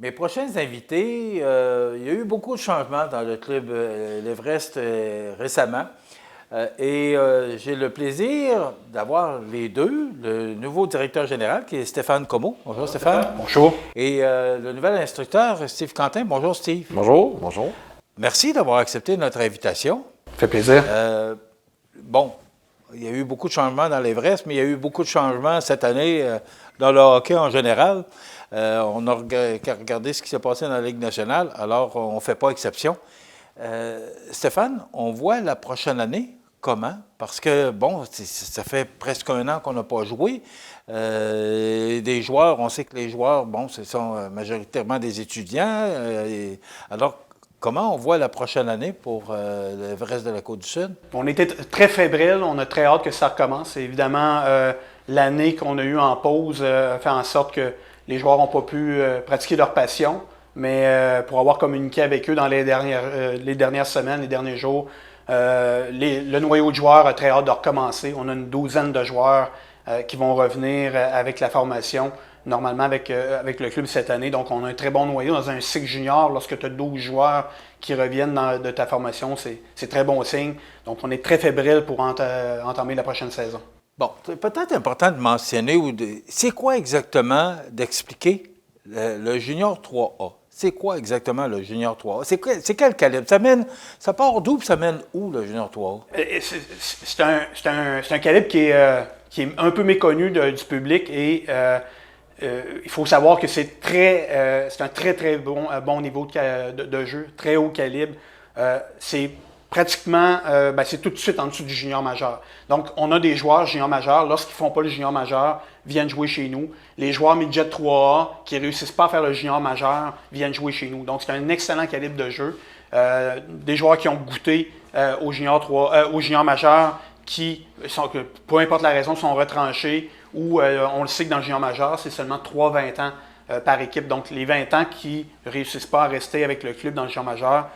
Mes prochains invités, il y a eu beaucoup de changements dans le club l'Everest récemment. J'ai le plaisir d'avoir les deux, le nouveau directeur général qui est Stéphane Comeau. Bonjour Stéphane. Bonjour. Et le nouvel instructeur Steve Quentin. Bonjour Steve. Bonjour. Bonjour. Merci d'avoir accepté notre invitation. Ça fait plaisir. Bon, il y a eu beaucoup de changements dans l'Everest, mais il y a eu beaucoup de changements cette année dans le hockey en général. On a regardé ce qui s'est passé dans la Ligue nationale, alors on ne fait pas exception. Stéphane, on voit la prochaine année comment? Parce que, bon, ça fait presque un an qu'on n'a pas joué. Des joueurs, on sait que les joueurs, bon, ce sont majoritairement des étudiants. Alors, comment on voit la prochaine année pour le reste de la Côte-du-Sud? On était très fébrile, on a très hâte que ça recommence. Évidemment, l'année qu'on a eue en pause fait en sorte que les joueurs n'ont pas pu pratiquer leur passion, mais pour avoir communiqué avec eux dans les dernières semaines, les derniers jours, le noyau de joueurs a très hâte de recommencer. On a une douzaine de joueurs qui vont revenir avec la formation, normalement avec le club cette année. Donc, on a un très bon noyau dans un cycle junior. Lorsque tu as 12 joueurs qui reviennent de ta formation, c'est très bon signe. Donc, on est très fébrile pour entamer la prochaine saison. Bon, c'est peut-être important de mentionner, c'est quoi exactement, d'expliquer le Junior 3A? C'est quoi exactement le Junior 3A? C'est quel calibre? Ça part d'où et ça mène où, le Junior 3A? C'est un calibre qui est un peu méconnu du public et il faut savoir que c'est un très, très bon niveau de jeu, très haut calibre. C'est pratiquement, c'est tout de suite en dessous du junior majeur. Donc, on a des joueurs junior majeurs, lorsqu'ils ne font pas le junior majeur, viennent jouer chez nous. Les joueurs midget 3A qui ne réussissent pas à faire le junior majeur viennent jouer chez nous. Donc, c'est un excellent calibre de jeu. Des joueurs qui ont goûté au junior majeur qui, peu importe la raison, sont retranchés ou on le sait que dans le junior majeur, c'est seulement 3-20 ans par équipe. Donc, les 20 ans qui ne réussissent pas à rester avec le club dans le junior majeur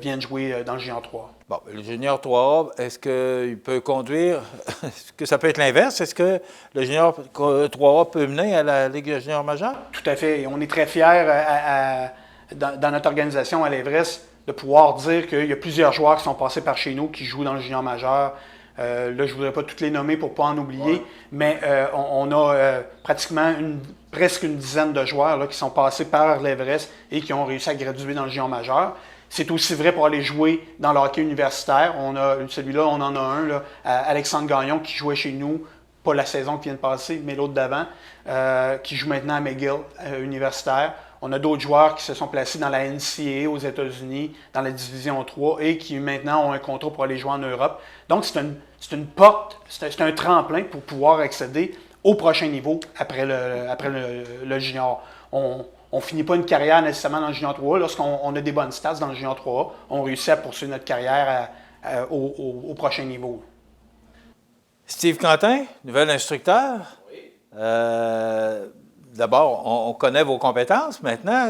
viennent jouer dans le junior 3. Bon, le junior 3A, est-ce qu'il peut conduire? Est-ce que ça peut être l'inverse? Est-ce que le junior 3A peut mener à la Ligue junior majeure? Tout à fait. Et on est très fiers dans notre organisation à l'Everest de pouvoir dire qu'il y a plusieurs joueurs qui sont passés par chez nous qui jouent dans le junior majeur. Là, je ne voudrais pas toutes les nommer pour ne pas en oublier, mais on a pratiquement presque une dizaine de joueurs là, qui sont passés par l'Everest et qui ont réussi à graduer dans le junior majeur. C'est aussi vrai pour aller jouer dans le hockey universitaire. Celui-là, on en a un, là, Alexandre Gagnon, qui jouait chez nous, pas la saison qui vient de passer, mais l'autre d'avant, qui joue maintenant à McGill universitaire. On a d'autres joueurs qui se sont placés dans la NCAA aux États-Unis, dans la Division 3, et qui maintenant ont un contrat pour aller jouer en Europe. Donc, c'est une porte, c'est un tremplin pour pouvoir accéder au prochain niveau après le junior. On ne finit pas une carrière nécessairement dans le junior 3A. Lorsqu'on a des bonnes stats dans le junior 3A, on réussit à poursuivre notre carrière au prochain niveau. Steve Quentin, nouvel instructeur. Oui. D'abord, on connaît vos compétences. Maintenant,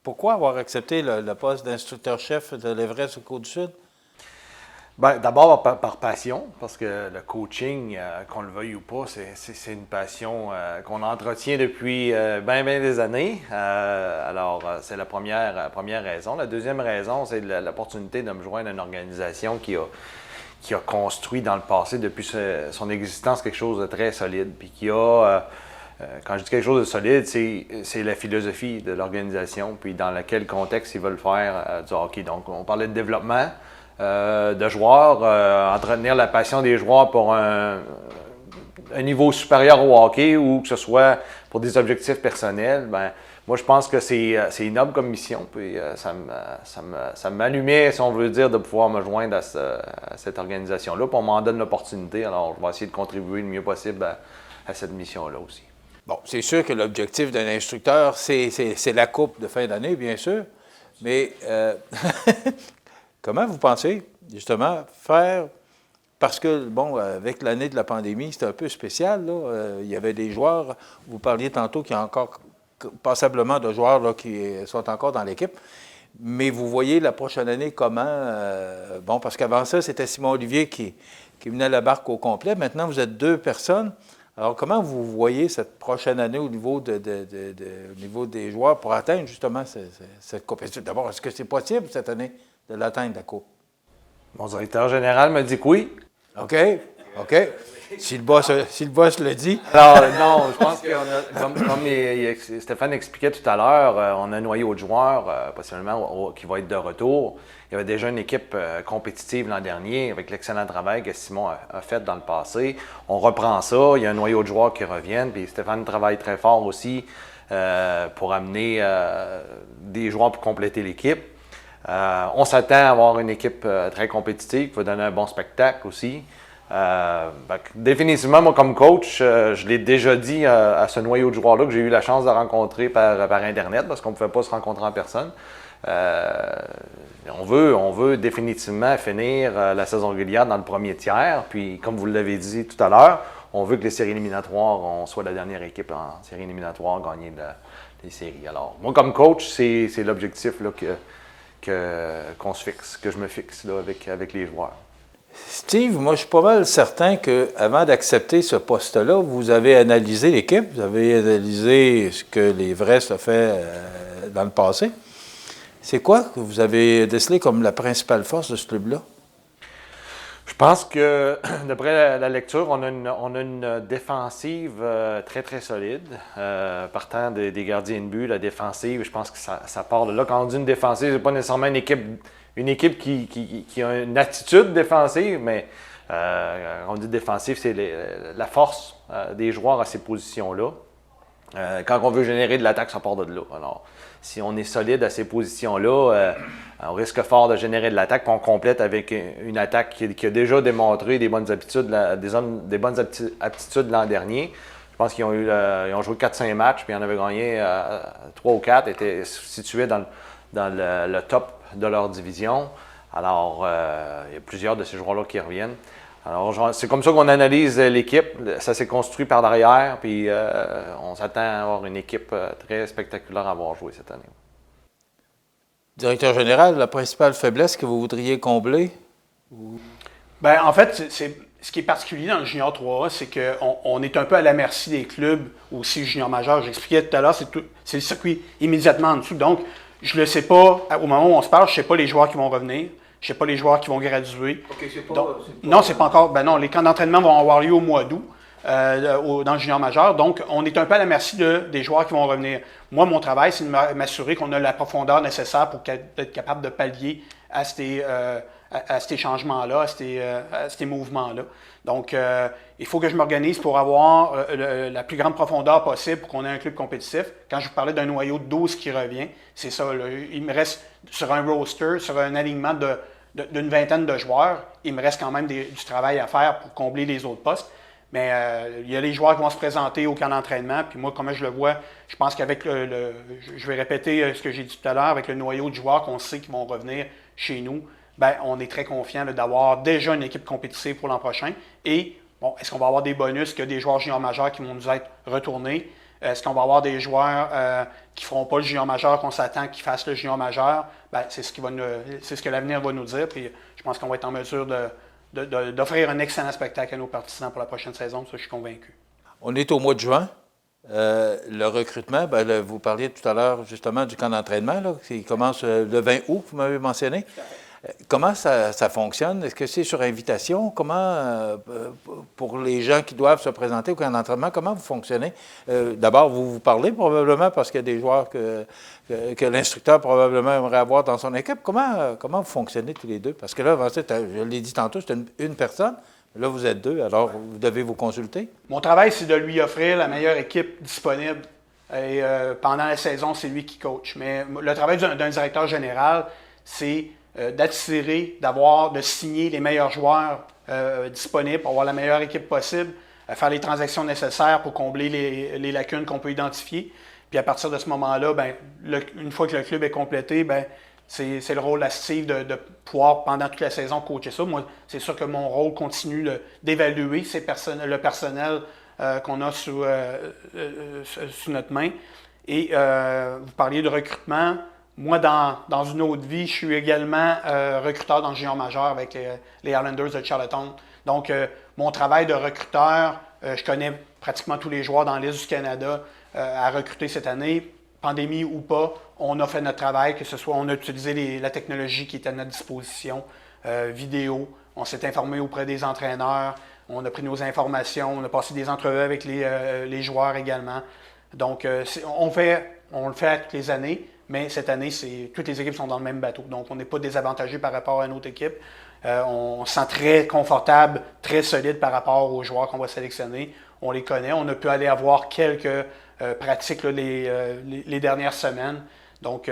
pourquoi avoir accepté le poste d'instructeur-chef de l'Everest au Côte-du-Sud? Bien, d'abord par passion, parce que le coaching, qu'on le veuille ou pas, c'est une passion qu'on entretient depuis bien des années. Alors, c'est la première raison. La deuxième raison, c'est l'opportunité de me joindre à une organisation qui a construit dans le passé, depuis son existence, quelque chose de très solide, puis qui a... quand je dis quelque chose de solide, c'est la philosophie de l'organisation, puis dans quel contexte ils veulent faire du hockey. Donc, on parlait de développement de joueurs, entretenir la passion des joueurs pour un niveau supérieur au hockey ou que ce soit pour des objectifs personnels. Ben, moi, je pense que c'est une noble comme mission, puis ça m'allumait, si on veut dire, de pouvoir me joindre à cette organisation-là. Puis on m'en donne l'opportunité, alors je vais essayer de contribuer le mieux possible à cette mission-là aussi. Bon, c'est sûr que l'objectif d'un instructeur, c'est la coupe de fin d'année, bien sûr, mais comment vous pensez, justement, faire... Parce que, bon, avec l'année de la pandémie, c'était un peu spécial, là. Il y avait des joueurs, vous parliez tantôt qu'il y a encore passablement de joueurs là, qui sont encore dans l'équipe, mais vous voyez la prochaine année comment... bon, parce qu'avant ça, c'était Simon Olivier qui menait la barque au complet. Maintenant, vous êtes deux personnes. Alors, comment vous voyez cette prochaine année au niveau, au niveau des joueurs pour atteindre justement cette compétition? D'abord, est-ce que c'est possible cette année de l'atteindre, la Coupe? Mon directeur général me dit que oui. OK. OK. Si le boss le dit. Alors, non, je pense que, comme Stéphane expliquait tout à l'heure, on a un noyau de joueurs, possiblement, qui va être de retour. Il y avait déjà une équipe compétitive l'an dernier avec l'excellent travail que Simon a fait dans le passé. On reprend ça, il y a un noyau de joueurs qui reviennent, puis Stéphane travaille très fort aussi pour amener des joueurs pour compléter l'équipe. On s'attend à avoir une équipe très compétitive qui va donner un bon spectacle aussi. Définitivement, moi, comme coach, je l'ai déjà dit à ce noyau de joueurs-là que j'ai eu la chance de rencontrer par Internet parce qu'on ne pouvait pas se rencontrer en personne. On veut définitivement finir la saison régulière dans le premier tiers. Puis, comme vous l'avez dit tout à l'heure, on veut que les séries éliminatoires, on soit la dernière équipe en séries éliminatoires à gagner les séries. Alors, moi, comme coach, c'est l'objectif là, qu'on se fixe, que je me fixe là, avec les joueurs. Steve, moi, je suis pas mal certain qu'avant d'accepter ce poste-là, vous avez analysé l'équipe, vous avez analysé ce que l'Everest a fait dans le passé. C'est quoi que vous avez décelé comme la principale force de ce club-là? Je pense que, d'après la lecture, on a une défensive très, très solide. Partant des gardiens de but, la défensive, je pense que ça part de là. Quand on dit une défensive, c'est pas nécessairement une équipe qui a une attitude défensive, mais quand on dit défensive, c'est la force des joueurs à ces positions-là. Quand on veut générer de l'attaque, ça part de là. Alors, si on est solide à ces positions-là, on risque fort de générer de l'attaque, puis on complète avec une attaque qui a déjà démontré des bonnes aptitudes l'an dernier. Je pense qu'ils ont joué 4-5 matchs, puis ils en avaient gagné 3 ou 4, étaient situés dans le top de leur division. Alors, il y a plusieurs de ces joueurs-là qui reviennent. Alors, c'est comme ça qu'on analyse l'équipe. Ça s'est construit par derrière, puis on s'attend à avoir une équipe très spectaculaire à avoir joué cette année. Directeur général, la principale faiblesse que vous voudriez combler? Bien, en fait, ce qui est particulier dans le Junior 3A, c'est qu'on est un peu à la merci des clubs, aussi Junior majeur. J'expliquais tout à l'heure, c'est le circuit immédiatement en dessous. Donc, je ne le sais pas, au moment où on se parle, je ne sais pas les joueurs qui vont revenir. Je ne sais pas les joueurs qui vont graduer. OK, non, c'est pas encore. Ben non, les camps d'entraînement vont avoir lieu au mois d'août dans le junior majeur. Donc, on est un peu à la merci des joueurs qui vont revenir. Moi, mon travail, c'est de m'assurer qu'on a la profondeur nécessaire pour être capable de pallier à ces changements-là, à ces mouvements-là. Donc, il faut que je m'organise pour avoir la plus grande profondeur possible pour qu'on ait un club compétitif. Quand je vous parlais d'un noyau de 12 qui revient, c'est ça. Là, il me reste sur un roster, sur un alignement d'une vingtaine de joueurs, il me reste quand même du travail à faire pour combler les autres postes. Mais il y a les joueurs qui vont se présenter au camp d'entraînement. Puis moi, comment je le vois, je pense qu'avec je vais répéter ce que j'ai dit tout à l'heure, avec le noyau de joueurs qu'on sait qui vont revenir chez nous, bien, on est très confiant d'avoir déjà une équipe compétitive pour l'an prochain. Et, bon, est-ce qu'on va avoir des bonus, qu'il y a des joueurs juniors majeurs qui vont nous être retournés? Est-ce qu'on va avoir des joueurs qui ne feront pas le junior majeur, qu'on s'attend qu'ils fassent le junior majeur? Bien, c'est ce que l'avenir va nous dire. Puis je pense qu'on va être en mesure d'offrir un excellent spectacle à nos partisans pour la prochaine saison. Ça, je suis convaincu. On est au mois de juin. Le recrutement, bien, vous parliez tout à l'heure justement du camp d'entraînement là, qui commence le 20 août, vous m'avez mentionné. Comment ça fonctionne? Est-ce que c'est sur invitation? Comment, pour les gens qui doivent se présenter au camp d'entraînement, comment vous fonctionnez? D'abord, vous parlez probablement parce qu'il y a des joueurs que l'instructeur probablement aimerait avoir dans son équipe. Comment vous fonctionnez tous les deux? Parce que là, je l'ai dit tantôt, c'est une personne. Là, vous êtes deux, alors vous devez vous consulter. Mon travail, c'est de lui offrir la meilleure équipe disponible. Et pendant la saison, c'est lui qui coach. Mais le travail d'un directeur général, c'est d'attirer, de signer les meilleurs joueurs disponibles pour avoir la meilleure équipe possible, faire les transactions nécessaires pour combler les lacunes qu'on peut identifier. Puis à partir de ce moment-là, bien, une fois que le club est complété, bien, c'est le rôle à Steve de pouvoir, pendant toute la saison, coacher ça. Moi, c'est sûr que mon rôle continue d'évaluer le personnel qu'on a sous notre main. Et vous parliez de recrutement. Moi, dans une autre vie, je suis également recruteur dans le junior majeur avec les Islanders de Charlottetown. Donc, mon travail de recruteur, je connais pratiquement tous les joueurs dans l'Est du Canada à recruter cette année. Pandémie ou pas, on a fait notre travail, que ce soit on a utilisé la technologie qui est à notre disposition, vidéo, on s'est informé auprès des entraîneurs, on a pris nos informations, on a passé des entrevues avec les joueurs également. Donc, on le fait à toutes les années, mais cette année, toutes les équipes sont dans le même bateau. Donc, on n'est pas désavantagé par rapport à une autre équipe. On se sent très confortable, très solide par rapport aux joueurs qu'on va sélectionner. On les connaît. On a pu aller avoir quelques pratiques là, les dernières semaines. Donc,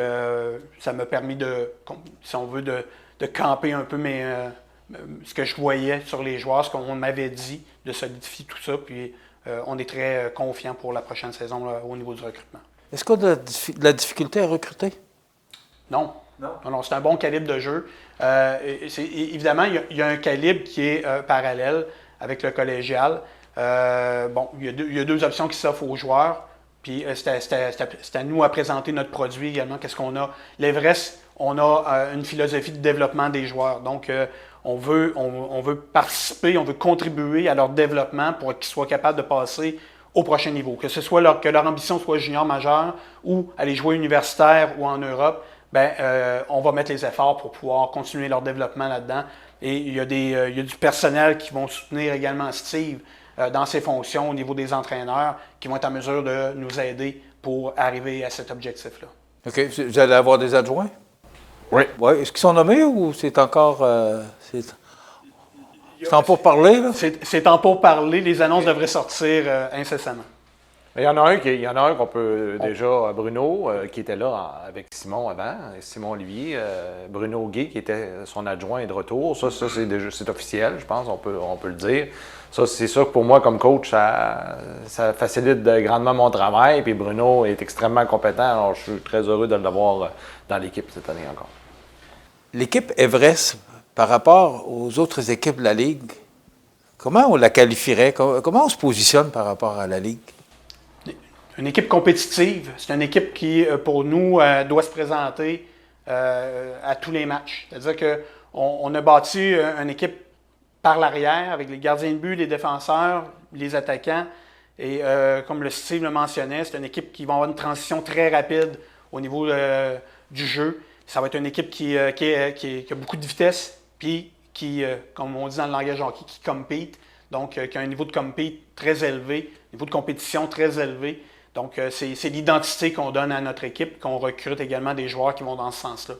ça m'a permis si on veut, de camper un peu ce que je voyais sur les joueurs, ce qu'on m'avait dit, de solidifier tout ça. Puis, on est très confiant pour la prochaine saison là, au niveau du recrutement. Est-ce qu'on a de la difficulté à recruter? Non. Non, c'est un bon calibre de jeu. Évidemment, il y a un calibre qui est parallèle avec le collégial. Il y a deux options qui s'offrent aux joueurs. Puis c'est à nous à présenter notre produit également. Qu'est-ce qu'on a? L'Everest, on a une philosophie de développement des joueurs. Donc, on veut participer, on veut contribuer à leur développement pour qu'ils soient capables de passer au prochain niveau. Que ce soit que leur ambition soit junior majeur ou aller jouer universitaire ou en Europe, on va mettre les efforts pour pouvoir continuer leur développement là-dedans. Et il y a du personnel qui vont soutenir également Steve dans ses fonctions au niveau des entraîneurs qui vont être en mesure de nous aider pour arriver à cet objectif-là. OK. Vous allez avoir des adjoints? Oui. Ouais. Est-ce qu'ils sont nommés ou c'est encore... c'est en pourparlers, là? C'est en pourparlers. Les annonces devraient sortir incessamment. Il y en a un qu'on peut déjà, Bruno, qui était là avec Simon avant, Simon Olivier, Bruno Guay, qui était son adjoint est de retour. Ça c'est officiel, je pense, on peut le dire. Ça, c'est sûr que pour moi, comme coach, ça facilite grandement mon travail. Puis Bruno est extrêmement compétent, alors je suis très heureux de l'avoir dans l'équipe cette année encore. L'équipe Everest, par rapport aux autres équipes de la Ligue, comment on la qualifierait? Comment on se positionne par rapport à la Ligue? Une équipe compétitive, c'est une équipe qui, pour nous, doit se présenter à tous les matchs. C'est-à-dire qu'on a bâti une équipe par l'arrière avec les gardiens de but, les défenseurs, les attaquants. Et comme le Steve le mentionnait, c'est une équipe qui va avoir une transition très rapide au niveau du jeu. Ça va être une équipe qui a beaucoup de vitesse, puis qui, comme on dit dans le langage hockey, qui compete. Donc, qui a un niveau de compete très élevé, un niveau de compétition très élevé. Donc, c'est l'identité qu'on donne à notre équipe, qu'on recrute également des joueurs qui vont dans ce sens-là.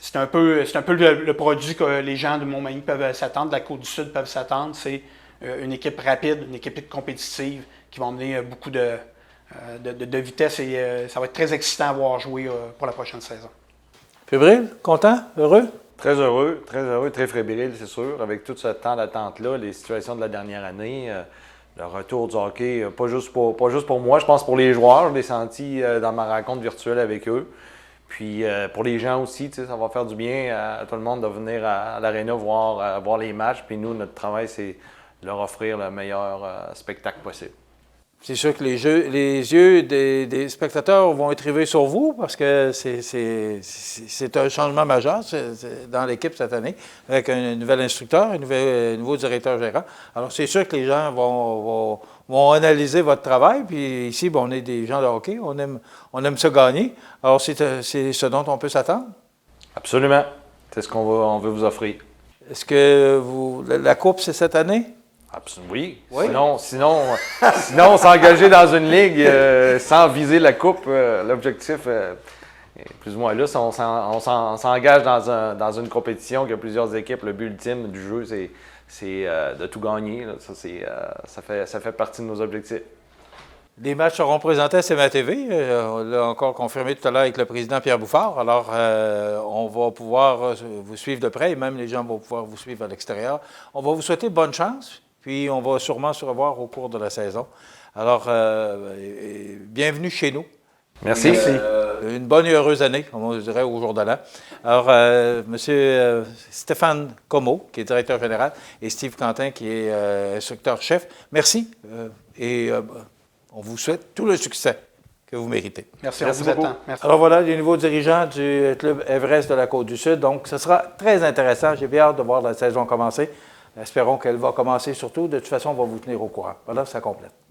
C'est un peu le produit que les gens de Montmagny peuvent s'attendre, de la Côte-du-Sud peuvent s'attendre. C'est une équipe rapide, une équipe compétitive qui va emmener beaucoup de vitesse et ça va être très excitant à voir jouer pour la prochaine saison. Fébrile? Content? Heureux? Très heureux, très fébrile, c'est sûr. Avec tout ce temps d'attente-là, les situations de la dernière année, le retour du hockey, pas juste pour moi, je pense pour les joueurs. Je l'ai senti dans ma rencontre virtuelle avec eux. Puis pour les gens aussi, ça va faire du bien à tout le monde de venir à l'aréna voir les matchs. Puis nous, notre travail, c'est leur offrir le meilleur spectacle possible. C'est sûr que les yeux des spectateurs vont être rivés sur vous parce que c'est un changement majeur dans l'équipe cette année, avec un nouvel instructeur, un nouveau directeur gérant. Alors, c'est sûr que les gens vont analyser votre travail. Puis ici, on est des gens de hockey, on aime ça gagner. Alors, c'est ce dont on peut s'attendre? Absolument. C'est ce qu'on veut vous offrir. Est-ce que la Coupe, c'est cette année? Oui. Sinon s'engager dans une ligue sans viser la coupe, l'objectif est plus ou moins là. Si on s'engage dans une compétition qui a plusieurs équipes, le but ultime du jeu, c'est de tout gagner. Là. Ça fait partie de nos objectifs. Les matchs seront présentés à CMA-TV. On l'a encore confirmé tout à l'heure avec le président Pierre Bouffard. Alors, on va pouvoir vous suivre de près et même les gens vont pouvoir vous suivre à l'extérieur. On va vous souhaiter bonne chance. Puis, on va sûrement se revoir au cours de la saison. Alors, bienvenue chez nous. Merci. Une bonne et heureuse année, comme on dirait au jour de l'an. Alors, M. Stéphane Comeau, qui est directeur général, et Steve Quentin, qui est instructeur-chef, merci. On vous souhaite tout le succès que vous méritez. Merci beaucoup. Merci. Alors voilà, les nouveaux dirigeants du club Everest de la Côte-du-Sud. Donc, ce sera très intéressant. J'ai bien hâte de voir la saison commencer. Espérons qu'elle va commencer surtout. De toute façon, on va vous tenir au courant. Voilà, ça complète.